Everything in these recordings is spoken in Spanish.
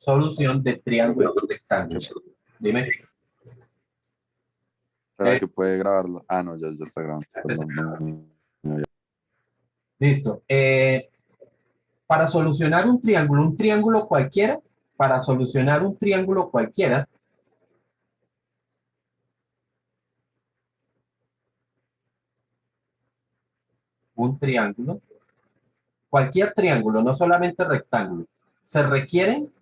solución de triángulo rectángulo. Dime. ¿Será que puede grabarlo? Ah, no, ya está grabando. Perdón, Listo. Para solucionar un triángulo cualquiera, para solucionar un triángulo cualquiera, un triángulo, cualquier triángulo, no solamente rectángulo, se requieren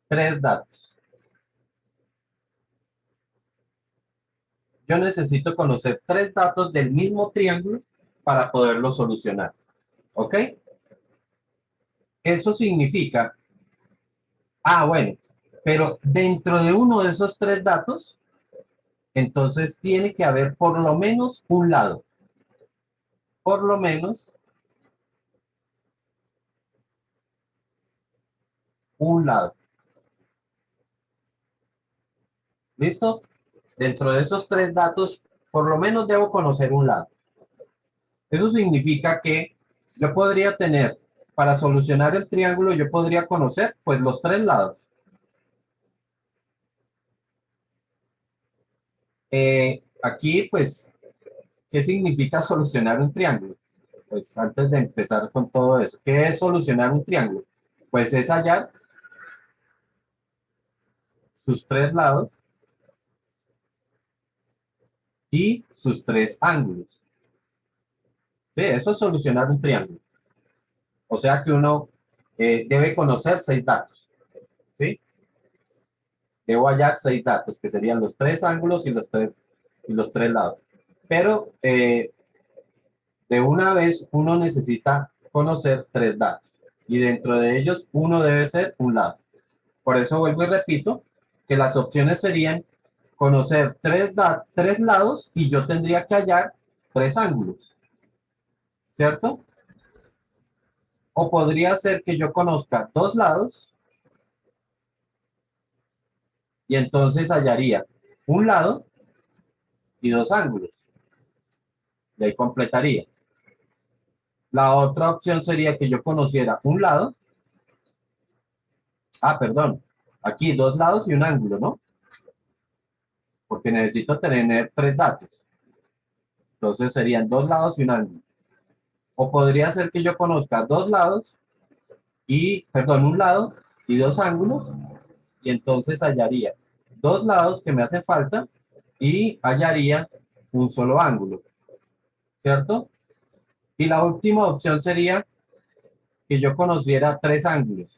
tres datos. Yo necesito conocer tres datos del mismo triángulo para poderlo solucionar. ¿Ok? Eso significa, bueno, pero dentro de uno de esos tres datos, entonces tiene que haber por lo menos un lado. Por lo menos un lado. ¿Listo? Dentro de esos tres datos, por lo menos debo conocer un lado. Eso significa que yo podría tener, para solucionar el triángulo, yo podría conocer pues los tres lados. Aquí pues, ¿qué significa solucionar un triángulo? Pues antes de empezar con todo eso, ¿qué es solucionar un triángulo? Pues es hallar sus tres lados y sus tres ángulos. Sí, eso es solucionar un triángulo. O sea que uno debe conocer seis datos. ¿Sí? Debo hallar seis datos, que serían los tres ángulos y los tres lados. Pero de una vez uno necesita conocer tres datos. Y dentro de ellos uno debe ser un lado. Por eso vuelvo y repito que las opciones serían conocer tres lados y yo tendría que hallar tres ángulos. ¿Cierto? O podría ser que yo conozca dos lados y entonces hallaría un lado y dos ángulos. Y ahí completaría. La otra opción sería que yo conociera un lado. Perdón. Aquí dos lados y un ángulo, ¿no? Porque necesito tener tres datos. Entonces serían dos lados y un ángulo. O podría ser que yo conozca un lado y dos ángulos. Y entonces hallaría dos lados que me hacen falta y hallaría un solo ángulo. ¿Cierto? Y la última opción sería que yo conociera tres ángulos.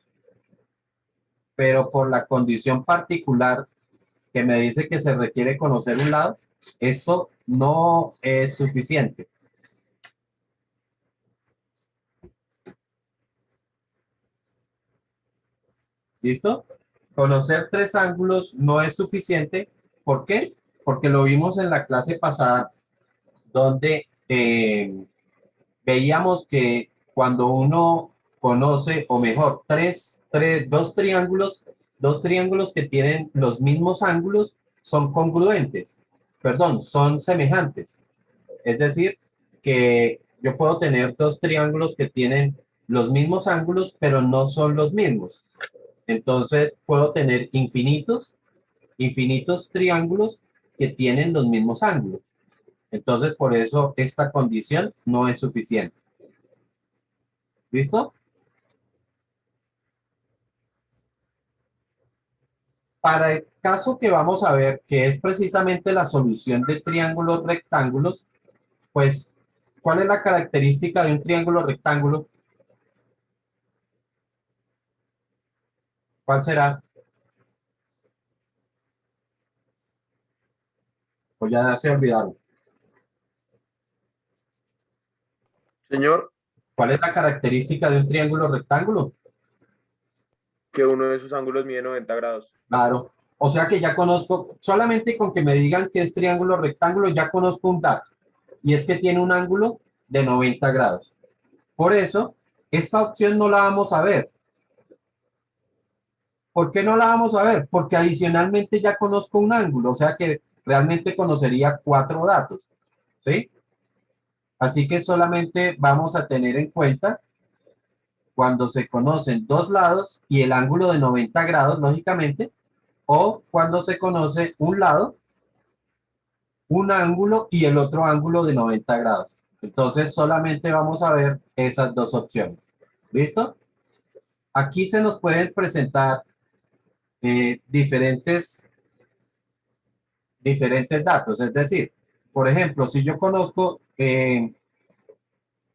Pero por la condición particular que me dice que se requiere conocer un lado, esto no es suficiente. ¿Listo? Conocer tres ángulos no es suficiente. ¿Por qué? Porque lo vimos en la clase pasada, donde veíamos que cuando uno conoce, o mejor, dos triángulos que tienen los mismos ángulos son congruentes, perdón, son semejantes. Es decir, que yo puedo tener dos triángulos que tienen los mismos ángulos, pero no son los mismos. Entonces, puedo tener infinitos triángulos que tienen los mismos ángulos. Entonces, por eso esta condición no es suficiente. ¿Listo? Para el caso que vamos a ver, que es precisamente la solución de triángulos rectángulos, pues, ¿cuál es la característica de un triángulo rectángulo? ¿Cuál será? Pues ya se olvidaron. Señor, ¿Cuál es la característica de un triángulo rectángulo? que uno de sus ángulos mide 90 grados. Claro. O sea que ya conozco, solamente con que me digan que es triángulo rectángulo, ya conozco un dato. Y es que tiene un ángulo de 90 grados. Por eso, esta opción no la vamos a ver. ¿Por qué no la vamos a ver? Porque adicionalmente ya conozco un ángulo, o sea que realmente conocería cuatro datos. ¿Sí? Así que solamente vamos a tener en cuenta cuando se conocen dos lados y el ángulo de 90 grados, lógicamente, o cuando se conoce un lado, un ángulo y el otro ángulo de 90 grados. Entonces solamente vamos a ver esas dos opciones. ¿Listo? Aquí se nos pueden presentar diferentes datos. Es decir, por ejemplo, si yo conozco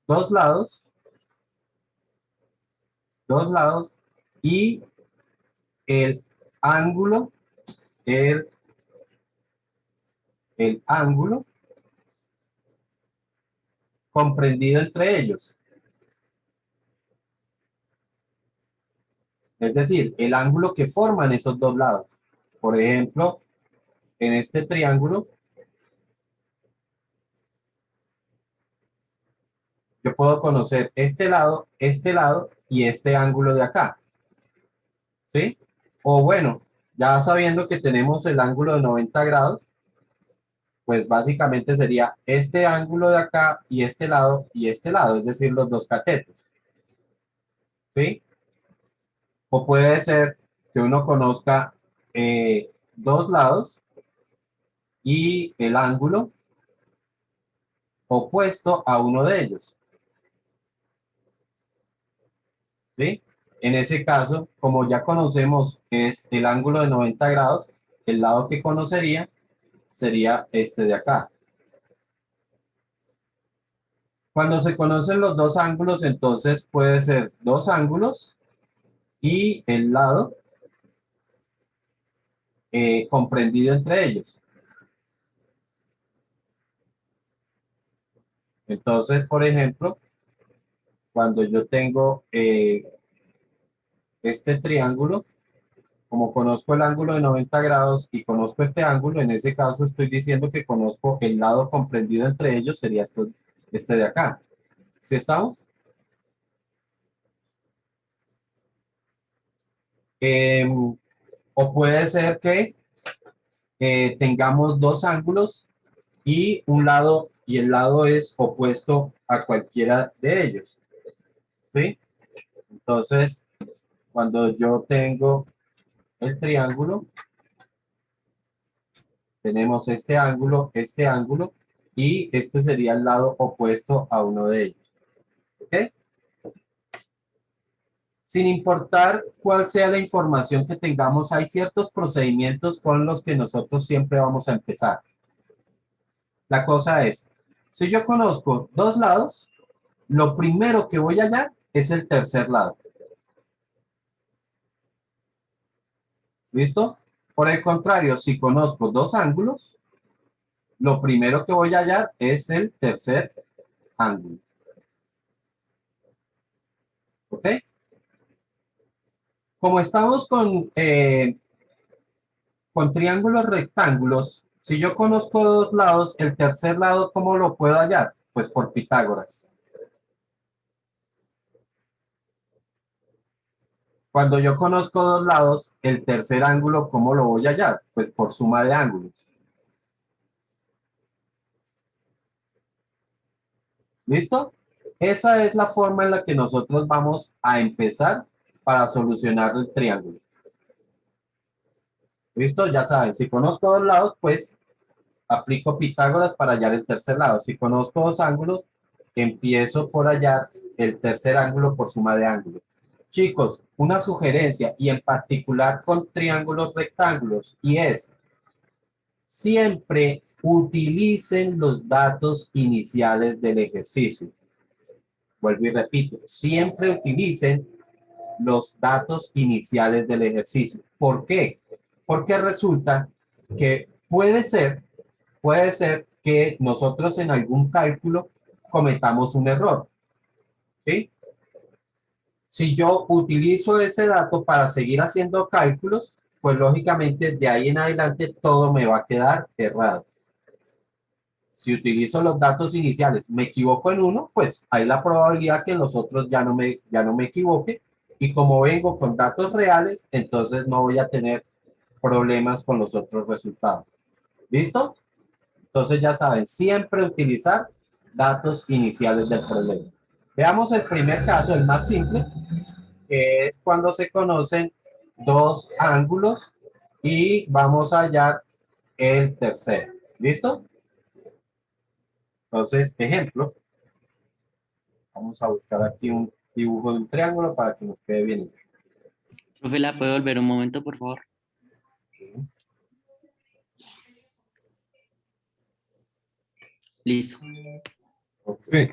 dos lados, dos lados y el ángulo, el, el ángulo comprendido entre ellos. Es decir, el ángulo que forman esos dos lados. Por ejemplo, en este triángulo, yo puedo conocer este lado y este ángulo de acá. ¿Sí? O bueno, ya sabiendo que tenemos el ángulo de 90 grados, pues básicamente sería este ángulo de acá y este lado, es decir, los dos catetos. ¿Sí? O puede ser que uno conozca dos lados y el ángulo opuesto a uno de ellos. ¿Sí? En ese caso, como ya conocemos es el ángulo de 90 grados, el lado que conocería sería este de acá. Cuando se conocen los dos ángulos, entonces puede ser dos ángulos y el lado comprendido entre ellos. Entonces, por ejemplo, cuando yo tengo este triángulo, como conozco el ángulo de 90 grados y conozco este ángulo, en ese caso estoy diciendo que conozco el lado comprendido entre ellos, sería este de acá. ¿Sí estamos? O puede ser que tengamos dos ángulos y un lado y el lado es opuesto a cualquiera de ellos. ¿Sí? Entonces, cuando yo tengo el triángulo, tenemos este ángulo y este sería el lado opuesto a uno de ellos. ¿Ok? Sin importar cuál sea la información que tengamos, hay ciertos procedimientos con los que nosotros siempre vamos a empezar. La cosa es, si yo conozco dos lados, lo primero que voy a hallar es el tercer lado. ¿Listo? Por el contrario, si conozco dos ángulos, lo primero que voy a hallar es el tercer ángulo. ¿Ok? Como estamos con triángulos rectángulos, si yo conozco dos lados, el tercer lado, ¿cómo lo puedo hallar? Pues por Pitágoras. Cuando yo conozco dos lados, el tercer ángulo, ¿cómo lo voy a hallar? Pues por suma de ángulos. ¿Listo? Esa es la forma en la que nosotros vamos a empezar para solucionar el triángulo. ¿Listo? Ya saben, si conozco dos lados, pues aplico Pitágoras para hallar el tercer lado. Si conozco dos ángulos, empiezo por hallar el tercer ángulo por suma de ángulos. Chicos, una sugerencia y en particular con triángulos rectángulos y es siempre utilicen los datos iniciales del ejercicio. Vuelvo y repito, siempre utilicen los datos iniciales del ejercicio. ¿Por qué? Porque resulta que puede ser que nosotros en algún cálculo cometamos un error. ¿Sí? Si yo utilizo ese dato para seguir haciendo cálculos, pues lógicamente de ahí en adelante todo me va a quedar errado. Si utilizo los datos iniciales, me equivoco en uno, pues hay la probabilidad que en los otros ya no me equivoque. Y como vengo con datos reales, entonces no voy a tener problemas con los otros resultados. ¿Listo? Entonces ya saben, siempre utilizar datos iniciales del problema. Veamos el primer caso, el más simple, que es cuando se conocen dos ángulos y vamos a hallar el tercero. ¿Listo? Entonces, ejemplo, vamos a buscar aquí un dibujo de un triángulo para que nos quede bien. Profe, ¿la puede volver un momento, por favor? Listo. Okay.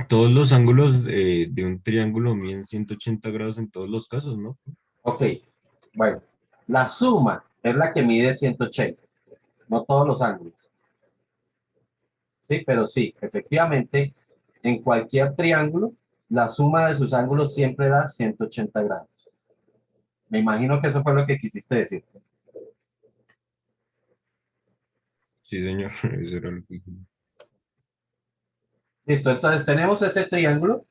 Todos los ángulos de un triángulo miden 180 grados en todos los casos, ¿no? Ok, bueno, la suma es la que mide 180, no todos los ángulos. Sí, pero sí, efectivamente, en cualquier triángulo, la suma de sus ángulos siempre da 180 grados. Me imagino que eso fue lo que quisiste decir. Sí, señor, eso era lo que dije. Listo, entonces tenemos ese triángulo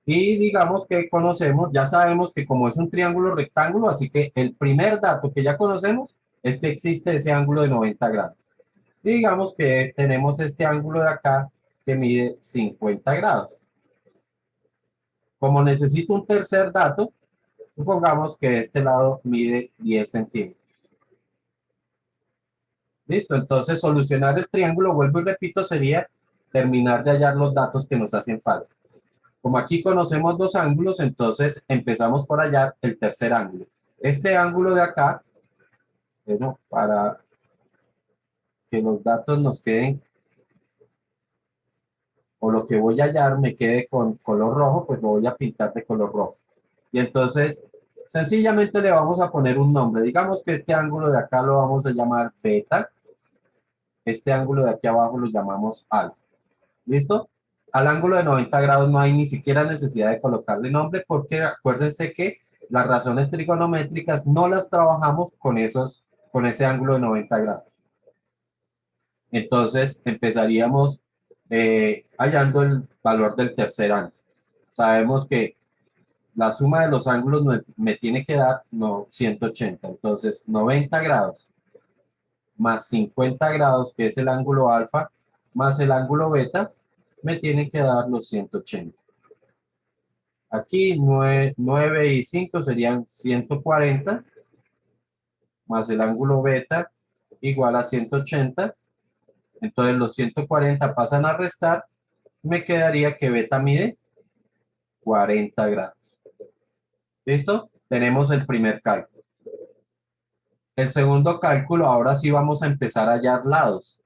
y digamos que conocemos, ya sabemos que como es un triángulo rectángulo, así que el primer dato que ya conocemos es que existe ese ángulo de 90 grados. Y digamos que tenemos este ángulo de acá que mide 50 grados. Como necesito un tercer dato, supongamos que este lado mide 10 centímetros. Listo, entonces solucionar el triángulo, vuelvo y repito, sería terminar de hallar los datos que nos hacen falta. Como aquí conocemos dos ángulos, entonces empezamos por hallar el tercer ángulo. Este ángulo de acá, bueno, para que los datos nos queden, o lo que voy a hallar me quede con color rojo, pues lo voy a pintar de color rojo. Y entonces, sencillamente le vamos a poner un nombre. Digamos que este ángulo de acá lo vamos a llamar beta. Este ángulo de aquí abajo lo llamamos alfa. ¿Listo? Al ángulo de 90 grados no hay ni siquiera necesidad de colocarle nombre porque acuérdense que las razones trigonométricas no las trabajamos con ese ángulo de 90 grados. Entonces empezaríamos hallando el valor del tercer ángulo. Sabemos que la suma de los ángulos me tiene que dar 180. Entonces 90 grados más 50 grados, que es el ángulo alfa, más el ángulo beta, me tiene que dar los 180. Aquí 9 y 5 serían 140, más el ángulo beta igual a 180. Entonces los 140 pasan a restar, me quedaría que beta mide 40 grados. ¿Listo? Tenemos el primer cálculo. El segundo cálculo, ahora sí vamos a empezar a hallar lados.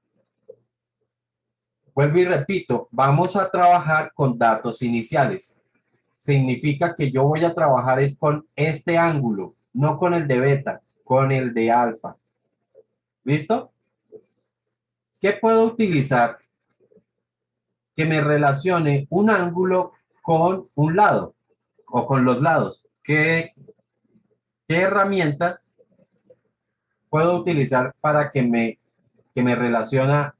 Vuelvo y repito, vamos a trabajar con datos iniciales. Significa que yo voy a trabajar es con este ángulo, no con el de beta, con el de alfa. ¿Listo? ¿Qué puedo utilizar que me relacione un ángulo con un lado o con los lados? ¿Qué herramienta puedo utilizar para que me relaciona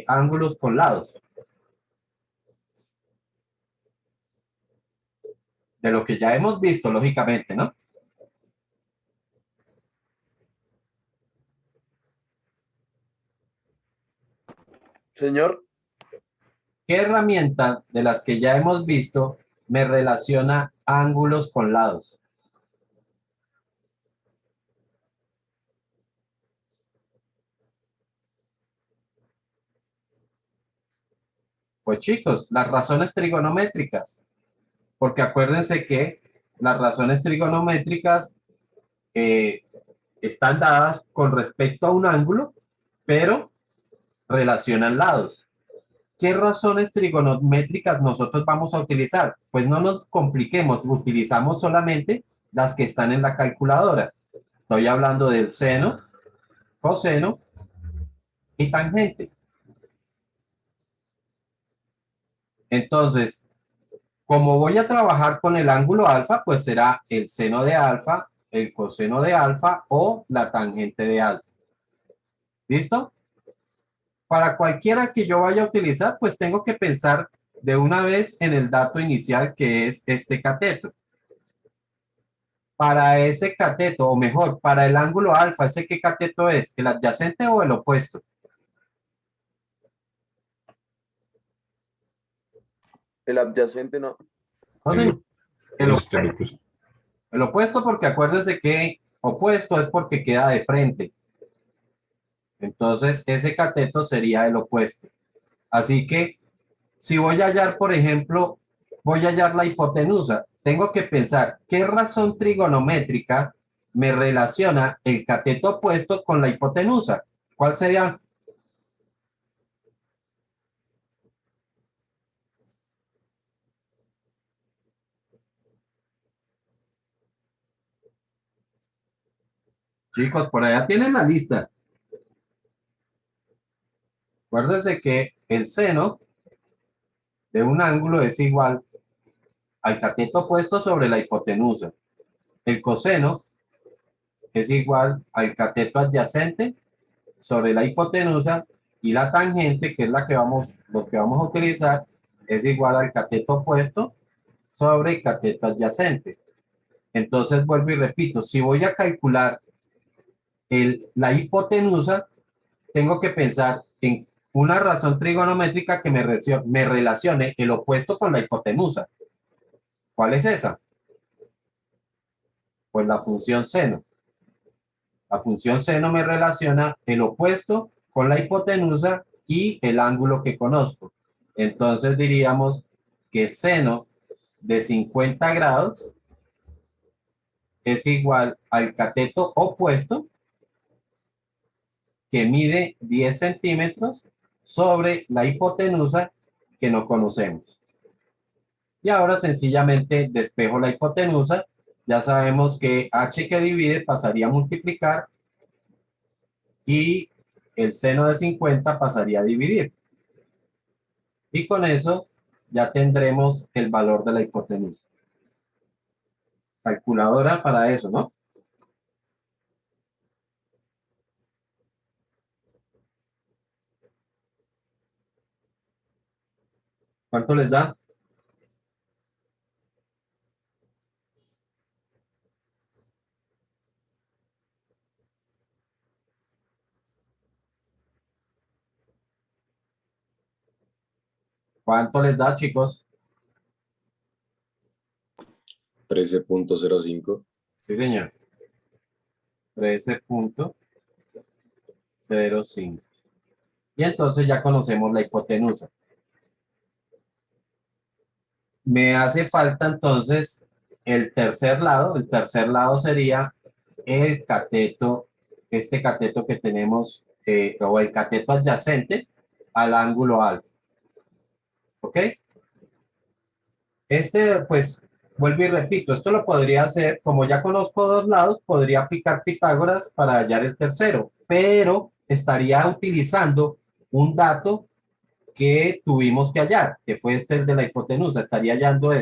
ángulos con lados? De lo que ya hemos visto, lógicamente, ¿no? Señor, ¿Qué herramienta de las que ya hemos visto me relaciona ángulos con lados? Pues chicos, las razones trigonométricas, porque acuérdense que las razones trigonométricas eh, están dadas con respecto a un ángulo, pero relacionan lados. ¿Qué razones trigonométricas nosotros vamos a utilizar? Pues no nos compliquemos, utilizamos solamente las que están en la calculadora. Estoy hablando del seno, coseno y tangente. Entonces, como voy a trabajar con el ángulo alfa, pues será el seno de alfa, el coseno de alfa o la tangente de alfa. ¿Listo? Para cualquiera que yo vaya a utilizar, pues tengo que pensar de una vez en el dato inicial que es este cateto. Para ese cateto, o mejor, para el ángulo alfa, ¿ese qué cateto es? ¿El adyacente o el opuesto? El adyacente no. No, señor. El Este, opuesto. pues, El opuesto, porque acuérdense que opuesto es porque queda de frente. Entonces, ese cateto sería el opuesto. Así que, si voy a hallar, por ejemplo, voy a hallar la hipotenusa, tengo que pensar qué razón trigonométrica me relaciona el cateto opuesto con la hipotenusa. ¿Cuál sería? Chicos, por allá tienen la lista. Acuérdense que el seno de un ángulo es igual al cateto opuesto sobre la hipotenusa. El coseno es igual al cateto adyacente sobre la hipotenusa y la tangente, que es los que vamos a utilizar, es igual al cateto opuesto sobre el cateto adyacente. Entonces vuelvo y repito, si voy a calcular la hipotenusa, tengo que pensar en una razón trigonométrica que me relacione el opuesto con la hipotenusa. ¿Cuál es esa? Pues la función seno. La función seno me relaciona el opuesto con la hipotenusa y el ángulo que conozco. Entonces diríamos que seno de 50 grados es igual al cateto opuesto, que mide 10 centímetros, sobre la hipotenusa, que no conocemos. Y ahora sencillamente despejo la hipotenusa. Ya sabemos que h que divide pasaría a multiplicar y el seno de 50 pasaría a dividir. Y con eso ya tendremos el valor de la hipotenusa. Calculadora para eso, ¿no? ¿Cuánto les da? ¿Cuánto les da, chicos? 13.05. Sí, señor. 13.05. Y entonces ya conocemos la hipotenusa. Me hace falta entonces el tercer lado. El tercer lado sería el cateto, este cateto que tenemos, o el cateto adyacente al ángulo alfa. ¿Ok? Pues, vuelvo y repito, esto lo podría hacer, como ya conozco dos lados, podría aplicar Pitágoras para hallar el tercero, pero estaría utilizando un dato que tuvimos que hallar, que fue el de la hipotenusa, estaría hallando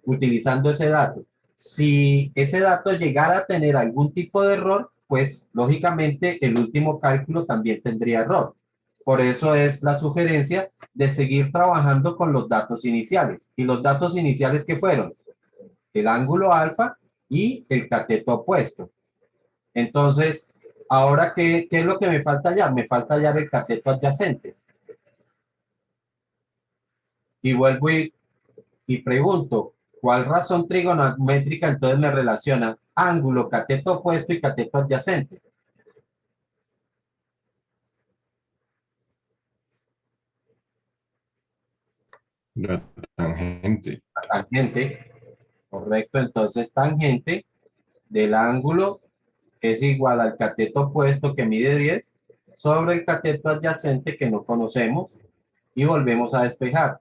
utilizando ese dato. Si ese dato llegara a tener algún tipo de error, pues lógicamente el último cálculo también tendría error. Por eso es la sugerencia de seguir trabajando con los datos iniciales. ¿Y los datos iniciales qué fueron? El ángulo alfa y el cateto opuesto. Entonces, ahora, ¿qué es lo que me falta hallar? Me falta hallar el cateto adyacente. Y vuelvo y pregunto, ¿cuál razón trigonométrica entonces me relaciona ángulo, cateto opuesto y cateto adyacente? la tangente. La tangente, correcto. Entonces, tangente del ángulo es igual al cateto opuesto, que mide 10, sobre el cateto adyacente, que no conocemos, y volvemos a despejar.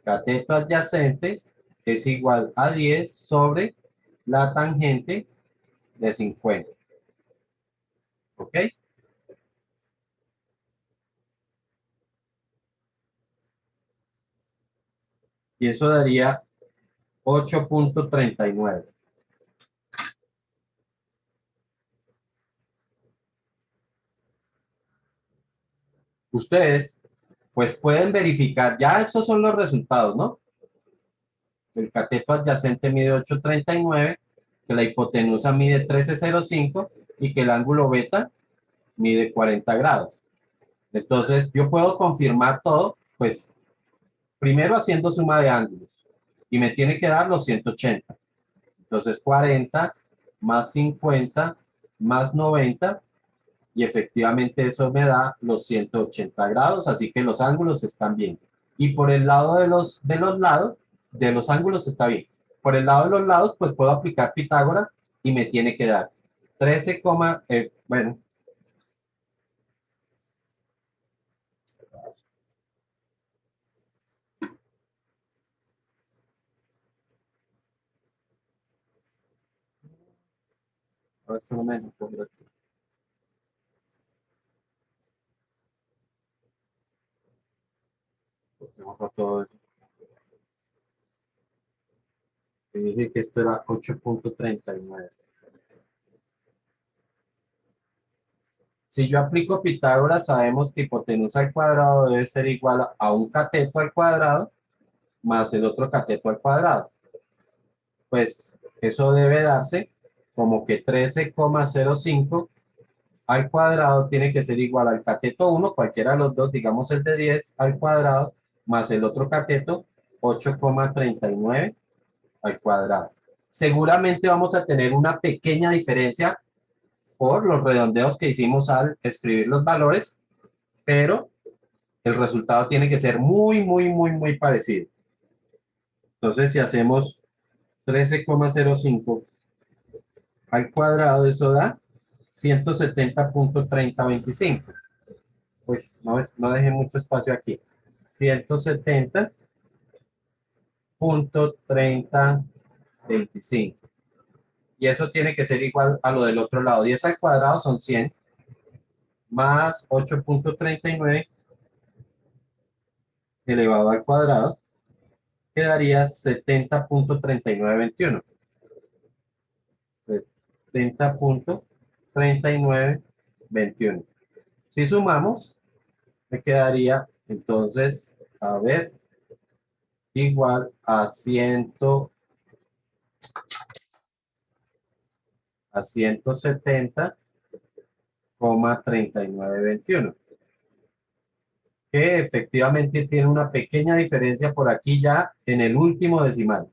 Cateto adyacente es igual a 10 sobre la tangente de 50. ¿Ok? Y eso daría 8.39. Ustedes, pues pueden verificar, ya estos son los resultados, ¿no? El cateto adyacente mide 8.39, que la hipotenusa mide 13.05 y que el ángulo beta mide 40 grados. Entonces, yo puedo confirmar todo, pues, primero haciendo suma de ángulos. y me tiene que dar los 180. Entonces 40 más 50 más 90 y efectivamente eso me da los 180 grados, así que los ángulos están bien. Y por el lado de los lados, de los ángulos está bien. Por el lado de los lados, pues puedo aplicar Pitágoras y me tiene que dar 13, bueno. Esto no me deja poner aquí. Porque todo eso. Y dije que esto era 8.39. Si yo aplico Pitágoras, sabemos que hipotenusa al cuadrado debe ser igual a un cateto al cuadrado más el otro cateto al cuadrado. Pues eso debe darse como que 13,05 al cuadrado tiene que ser igual al cateto 1, cualquiera de los dos, digamos el de 10 al cuadrado, más el otro cateto, 8,39 al cuadrado. Seguramente vamos a tener una pequeña diferencia por los redondeos que hicimos al escribir los valores, pero el resultado tiene que ser muy parecido. Entonces, si hacemos 13,05 al cuadrado, eso da 170.3025. Pues no dejé mucho espacio aquí. 170.3025. Y eso tiene que ser igual a lo del otro lado. 10 al cuadrado son 100 más 8.39 elevado al cuadrado quedaría 70.3921. 70.3921. Si sumamos, me quedaría entonces, a ver, igual a 170,3921. Que efectivamente tiene una pequeña diferencia por aquí ya en el último decimal.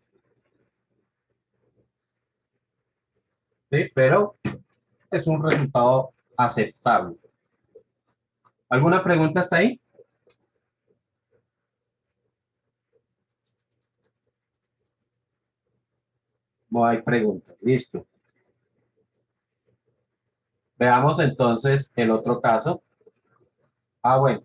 ¿Sí? Pero es un resultado aceptable. ¿Alguna pregunta hasta ahí? No hay preguntas. Listo. Veamos entonces el otro caso. Bueno.